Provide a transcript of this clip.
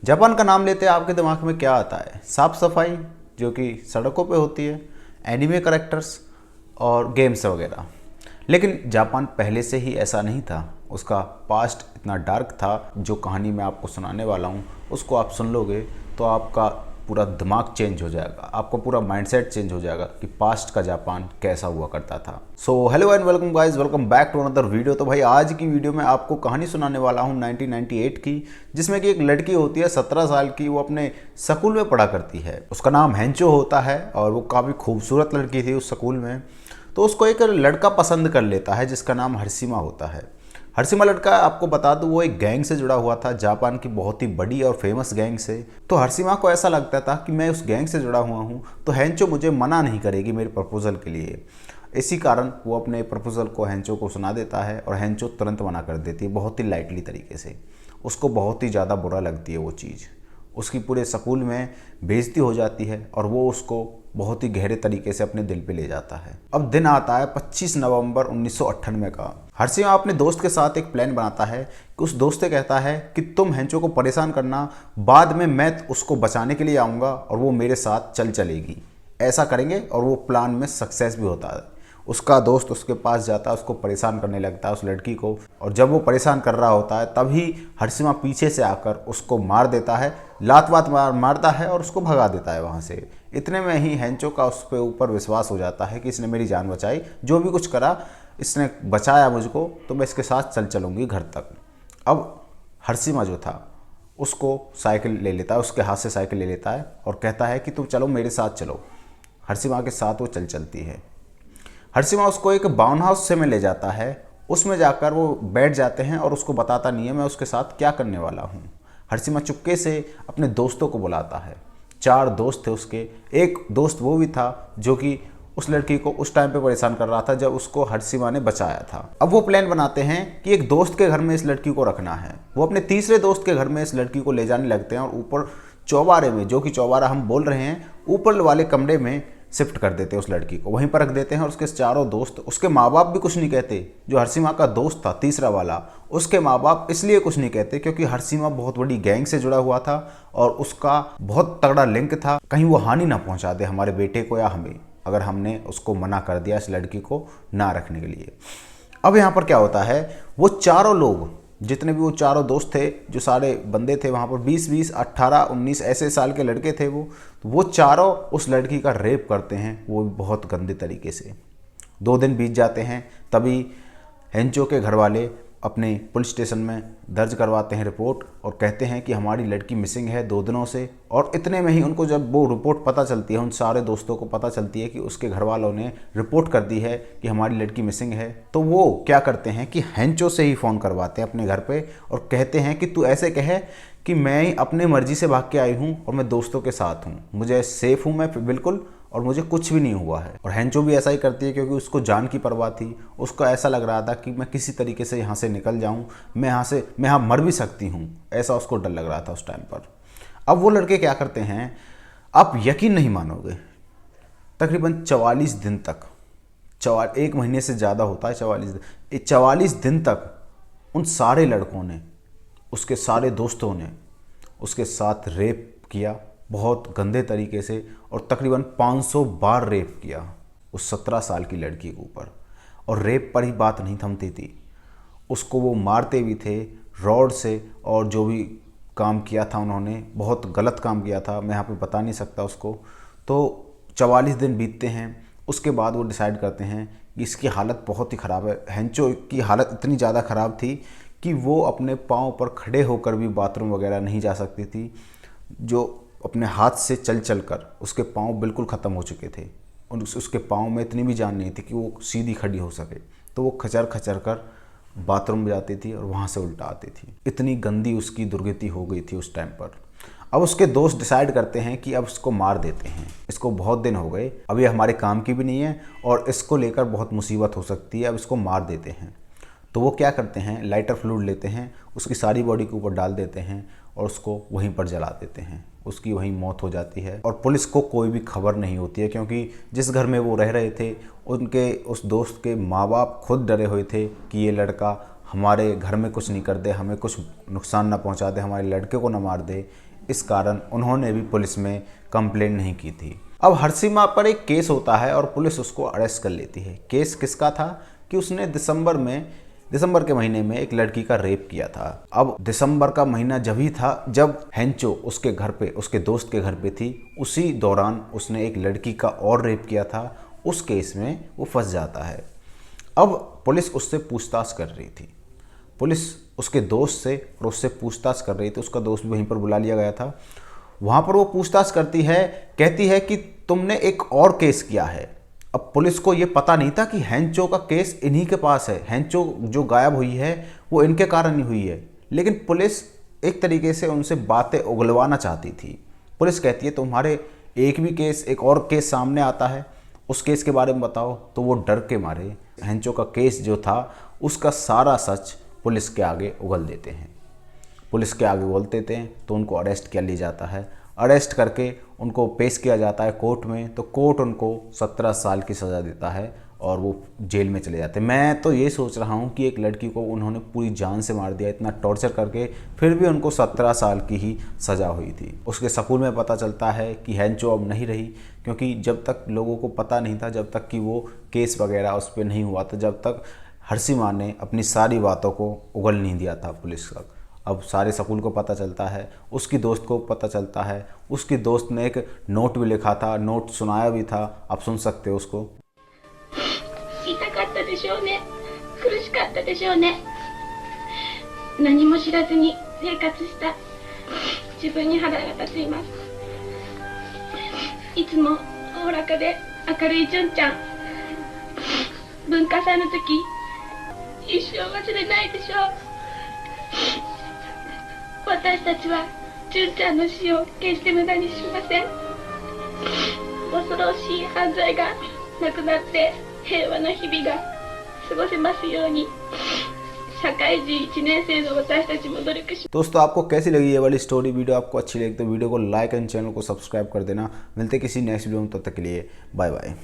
Japan का नाम लेते आपके दिमाग में क्या आता है? साफ सफाई जो कि सड़कों पे होती है, एनिमे करेक्टर्स और गेम्स वगैरह। लेकिन जापान पहले से ही ऐसा नहीं था। उसका पास्ट इतना डार्क था। जो कहानी मैं आपको सुनाने वाला हूँ उसको आप सुन लोगे तो आपका पूरा दिमाग चेंज हो जाएगा, आपका पूरा माइंडसेट चेंज हो जाएगा कि पास्ट का जापान कैसा हुआ करता था। So hello and welcome guys, welcome back to another video. तो भाई आज की वीडियो में आपको कहानी सुनाने वाला हूँ 1998 की, जिसमें कि एक लड़की होती है 17 साल की। वो अपने स्कूल में पढ़ा करती है। उसका नाम हेंचो होता है और वो काफ़ी खूबसूरत लड़की थी उस स्कूल में। तो उसको एक लड़का पसंद कर लेता है जिसका नाम हरसिमा होता है। हरसिमा लड़का, आपको बता दूं, वो एक गैंग से जुड़ा हुआ था, जापान की बहुत ही बड़ी और फेमस गैंग से। तो हरसिमा को ऐसा लगता था कि मैं उस गैंग से जुड़ा हुआ हूँ तो हेंचो मुझे मना नहीं करेगी मेरे प्रपोजल के लिए। इसी कारण वो अपने प्रपोजल को हेंचो को सुना देता है और हेंचो तुरंत मना कर देती है, बहुत ही लाइटली तरीके से। उसको बहुत ही ज़्यादा बुरा लगती है वो चीज़। उसकी पूरे स्कूल में बेइज्जती हो जाती है और वो उसको बहुत ही गहरे तरीके से अपने दिल पे ले जाता है। अब दिन आता है 25 नवंबर 1998 का। हरसिमा अपने दोस्त के साथ एक प्लान बनाता है कि उस दोस्त से कहता है कि तुम हेंचो को परेशान करना, बाद में मैं उसको बचाने के लिए आऊँगा और वो मेरे साथ चलेगी। ऐसा करेंगे और वो प्लान में सक्सेस भी होता है। उसका दोस्त उसके पास जाता है, उसको परेशान करने लगता है उस लड़की को। और जब वो परेशान कर रहा होता है तभी हरसिमा पीछे से आकर उसको मार देता है, लात वात मारता है और उसको भगा देता है वहाँ से। इतने में ही हेंचो का उस पर ऊपर विश्वास हो जाता है कि इसने मेरी जान बचाई, जो भी कुछ करा इसने बचाया मुझको, तो मैं इसके साथ चलूँगी घर तक। अब हरसिमा जो था उसको साइकिल ले लेता है, उसके हाथ से साइकिल ले लेता है और कहता है कि तुम चलो मेरे साथ चलो। हरसिमा के साथ वो चलती है। हरसिमा उसको एक बाउन हाउस से में ले जाता है। उसमें जाकर वो बैठ जाते हैं और उसको बताता नहीं है मैं उसके साथ क्या करने वाला हूँ। हरसिमा चुपके से अपने दोस्तों को बुलाता है। 4 दोस्त थे उसके। एक दोस्त वो भी था जो कि उस लड़की को उस टाइम पे परेशान कर रहा था जब उसको हरसिमा ने बचाया था। अब वो प्लान बनाते हैं कि एक दोस्त के घर में इस लड़की को रखना है। वो अपने तीसरे दोस्त के घर में इस लड़की को ले जाने लगते हैं और ऊपर चौबारे में, जो कि चौबारा हम बोल रहे हैं, ऊपर वाले कमरे में शिफ्ट कर देते हैं उस लड़की को, वहीं पर रख देते हैं। और उसके 4 दोस्त, उसके माँ बाप भी कुछ नहीं कहते। जो हरसिमा का दोस्त था तीसरा वाला, उसके माँ बाप इसलिए कुछ नहीं कहते क्योंकि हरसिमा बहुत बड़ी गैंग से जुड़ा हुआ था और उसका बहुत तगड़ा लिंक था। कहीं वो हानि ना पहुंचा दे हमारे बेटे को या हमें, अगर हमने उसको मना कर दिया इस लड़की को ना रखने के लिए। अब यहाँ पर क्या होता है, वो चारों लोग, जितने भी वो चारों दोस्त थे, जो सारे बंदे थे वहाँ पर, 20-20, 18-19 ऐसे साल के लड़के थे वो चारों उस लड़की का रेप करते हैं, वो भी बहुत गंदे तरीके से। 2 दिन बीत जाते हैं, तभी हेंचो के घर वाले अपने पुलिस स्टेशन में दर्ज करवाते हैं रिपोर्ट और कहते हैं कि हमारी लड़की मिसिंग है 2 दिनों से। और इतने में ही उनको जब वो रिपोर्ट पता चलती है, उन सारे दोस्तों को पता चलती है कि उसके घर वालों ने रिपोर्ट कर दी है कि हमारी लड़की मिसिंग है, तो वो क्या करते हैं कि हेंचो से ही फ़ोन करवाते हैं अपने घर पे और कहते हैं कि तू ऐसे कहे कि मैं अपने मर्जी से भाग के आई हूँ और मैं दोस्तों के साथ हूँ, मुझे सेफ़ हूँ मैं बिल्कुल और मुझे कुछ भी नहीं हुआ है। और हेंचो भी ऐसा ही करती है क्योंकि उसको जान की परवाह थी। उसको ऐसा लग रहा था कि मैं किसी तरीके से यहाँ से निकल जाऊँ, मैं यहाँ मर भी सकती हूँ, ऐसा उसको डर लग रहा था उस टाइम पर। अब वो लड़के क्या करते हैं, आप यकीन नहीं मानोगे, तकरीबन 44 दिन तक, 1 महीने से ज़्यादा होता है 44 दिन, 44 दिन तक उन सारे लड़कों ने, उसके सारे दोस्तों ने उसके साथ रेप किया बहुत गंदे तरीके से। और तकरीबन 500 बार रेप किया उस 17 साल की लड़की के ऊपर। और रेप पर ही बात नहीं थमती थी, उसको वो मारते भी थे रॉड से। और जो भी काम किया था उन्होंने, बहुत गलत काम किया था, मैं यहाँ पे बता नहीं सकता उसको। तो 44 दिन बीतते हैं, उसके बाद वो डिसाइड करते हैं कि इसकी हालत बहुत ही ख़राब है। हेंचो की हालत इतनी ज़्यादा ख़राब थी कि वो अपने पाँव पर खड़े होकर भी बाथरूम वगैरह नहीं जा सकती थी। जो अपने हाथ से चल कर उसके पाँव बिल्कुल ख़त्म हो चुके थे और उसके पाँव में इतनी भी जान नहीं थी कि वो सीधी खड़ी हो सके। तो वो खचर खचर कर बाथरूम में जाती थी और वहाँ से उल्टा आती थी। इतनी गंदी उसकी दुर्गति हो गई थी उस टाइम पर। अब उसके दोस्त डिसाइड करते हैं कि अब इसको मार देते हैं, इसको बहुत दिन हो गए, अब ये हमारे काम की भी नहीं है और इसको लेकर बहुत मुसीबत हो सकती है, अब इसको मार देते हैं। तो वो क्या करते हैं, लाइटर फ्लूइड लेते हैं, उसकी सारी बॉडी के ऊपर डाल देते हैं और उसको वहीं पर जला देते हैं। उसकी वहीं मौत हो जाती है और पुलिस को कोई भी खबर नहीं होती है क्योंकि जिस घर में वो रह रहे थे उनके उस दोस्त के माँ बाप खुद डरे हुए थे कि ये लड़का हमारे घर में कुछ नहीं कर दे, हमें कुछ नुकसान ना पहुंचा दे, हमारे लड़के को ना मार दे। इस कारण उन्होंने भी पुलिस में कंप्लेंट नहीं की थी। अब हर्षिमा पर एक केस होता है और पुलिस उसको अरेस्ट कर लेती है। केस किसका था कि उसने दिसंबर के महीने में एक लड़की का रेप किया था। अब दिसंबर का महीना जब ही था जब हेंचो उसके घर पे, उसके दोस्त के घर पे थी, उसी दौरान उसने एक लड़की का और रेप किया था। उस केस में वो फंस जाता है। अब पुलिस उससे पूछताछ कर रही थी, पुलिस उसके दोस्त से और उससे पूछताछ कर रही थी। उसका दोस्त भी वहीं पर बुला लिया गया था। वहाँ पर वो पूछताछ करती है, कहती है कि तुमने एक और केस किया है। अब पुलिस को ये पता नहीं था कि हेंचो का केस इन्हीं के पास है, हेंचो जो गायब हुई है वो इनके कारण ही हुई है। लेकिन पुलिस एक तरीके से उनसे बातें उगलवाना चाहती थी। पुलिस कहती है तुम्हारे एक और केस सामने आता है, उस केस के बारे में बताओ। तो वो डर के मारे हेंचो का केस जो था उसका सारा सच पुलिस के आगे उगल देते हैं। पुलिस के आगे उगल देते हैं तो उनको अरेस्ट किया लिया जाता है। अरेस्ट करके उनको पेश किया जाता है कोर्ट में। तो कोर्ट उनको 17 साल की सज़ा देता है और वो जेल में चले जाते हैं। मैं तो ये सोच रहा हूँ कि एक लड़की को उन्होंने पूरी जान से मार दिया, इतना टॉर्चर करके, फिर भी उनको 17 साल की ही सज़ा हुई थी। उसके स्कूल में पता चलता है कि हेंचो अब नहीं रही, क्योंकि जब तक लोगों को पता नहीं था, जब तक कि वो केस वगैरह उस पर नहीं हुआ था, जब तक हर्षिमा ने अपनी सारी बातों को उगल नहीं दिया था पुलिस तक। अब सारे स्कूल को पता चलता है, उसकी दोस्त को पता चलता है। उसकी दोस्त ने एक नोट भी लिखा था, नोट सुनाया भी था। आप सुन सकते हो उसको। 痛かったでしょうね。苦しかったでしょうね。何も知らずに生活した自分に腹が立っています。いつもおおらかで明るい純ちゃん。文化祭の時一生忘れないでしょう。私たちは純ちゃんの死を決して無駄にしません。恐ろしい犯罪がなくなって平和な日々が過ごせますように社会人1年生の私たちも努力し。दोस्तों आपको कैसी लगी ये वाली स्टोरी? वीडियो आपको अच्छी लगी तो वीडियो को लाइक एंड चैनल को सब्सक्राइब कर देना। मिलते किसी नेक्स्ट वीडियो में, तब तक के लिए बाय बाय।